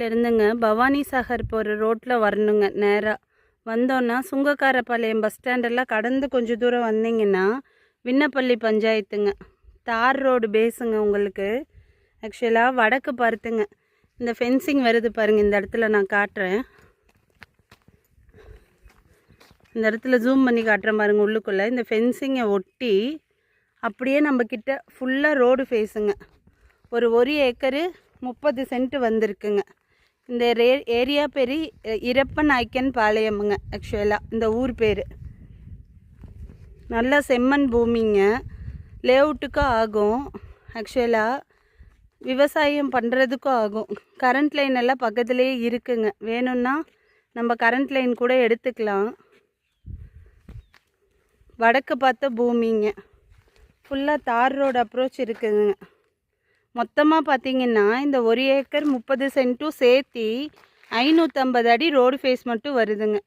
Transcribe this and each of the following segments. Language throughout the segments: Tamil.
இருந்துங்க பவானி சாகர் போகிற ரோட்டில் வரணுங்க. நேராக வந்தோன்னா சுங்கக்காரப்பாளையம் பஸ் ஸ்டாண்டெல்லாம் கடந்து கொஞ்சம் தூரம் வந்தீங்கன்னா விண்ணப்பள்ளி பஞ்சாயத்துங்க. தார் ரோடு பேஸுங்க. உங்களுக்கு ஆக்சுவலாக வடக்கு பார்த்துங்க. இந்த ஃபென்சிங் வருது பாருங்கள், இந்த இடத்துல நான் காட்டுறேன். இந்த இடத்துல ஜூம் பண்ணி காட்டுறேன் பாருங்கள். உள்ளுக்குள்ளே இந்த ஃபென்சிங்கை ஒட்டி அப்படியே நம்மக்கிட்ட ஃபுல்லாக ரோடு ஃபேஸுங்க. ஒரு ஏக்கரு 30 சென்ட் வந்திருக்குங்க. இந்த ஏரியா பேர் இரப்பன் ஐக்கன் பாளையமுங்க. ஆக்சுவலாக இந்த ஊர் பேர் நல்ல செம்மண் பூமிங்க. லேஅவுட்டுக்கும் ஆகும், ஆக்சுவலாக விவசாயம் பண்ணுறதுக்கும் ஆகும். கரண்ட் லைன் எல்லாம் பக்கத்துலேயே இருக்குங்க. வேணும்னா நம்ம கரண்ட் லைன் கூட எடுத்துக்கலாம். வடக்கு பார்த்த பூமிங்க. ஃபுல்லாக தார் ரோடு அப்ரோச் இருக்குதுங்க. மொத்தமாக பார்த்திங்கன்னா இந்த 1 ஏக்கர் 30 சென்ட்டும் சேர்த்தி 550 அடி ரோடு ஃபேஸ் மட்டும் வருதுங்க.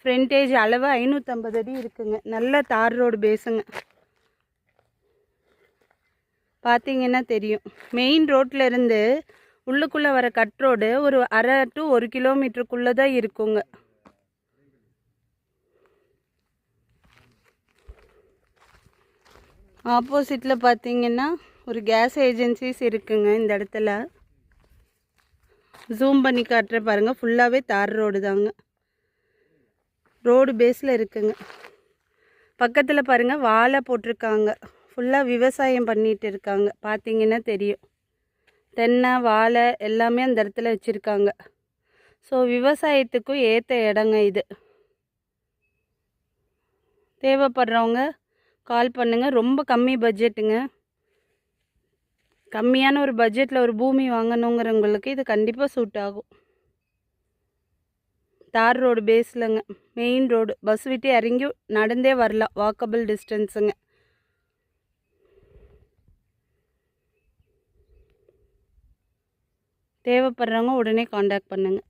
ஃப்ரண்டேஜ் அளவு 550 அடி இருக்குங்க. நல்ல தார் ரோடு பேஸுங்க. பார்த்திங்கன்னா தெரியும். மெயின் ரோட்டில் இருந்து உள்ளுக்குள்ளே வர கட் ரோடு ஒரு 1/2 to 1 கிலோமீட்டருக்குள்ளே தான் இருக்குங்க. ஆப்போசிட்டில் பார்த்திங்கன்னா ஒரு கேஸ் ஏஜென்சிஸ் இருக்குங்க. இந்த இடத்துல ஜூம் பண்ணி காட்டுற பாருங்கள். ஃபுல்லாகவே தார் ரோடு தாங்க. ரோடு பேஸில் இருக்குங்க. பக்கத்தில் பாருங்கள் வாழை போட்டிருக்காங்க. ஃபுல்லாக விவசாயம் பண்ணிகிட்டு இருக்காங்க. பார்த்திங்கன்னா தெரியும். தென்னை வாழை எல்லாமே அந்த இடத்துல வச்சுருக்காங்க. ஸோ விவசாயத்துக்கும் ஏற்ற இடங்க இது. தேவைப்படுறவங்க கால் பண்ணுங்கள். ரொம்ப கம்மி பட்ஜெட்டுங்க. கம்மியான ஒரு பட்ஜெட்டில் ஒரு பூமி வாங்கணுங்கிறவங்களுக்கு இது கண்டிப்பாக சூட் ஆகும். தார் ரோடு பேஸ்லங்க. Main road. பஸ் விட்டு இறங்கி நடந்தே வரலாம். வாக்கபிள் டிஸ்டன்ஸுங்க. தேவைப்படுறவங்க உடனே காண்டாக்ட் பண்ணுங்கள்.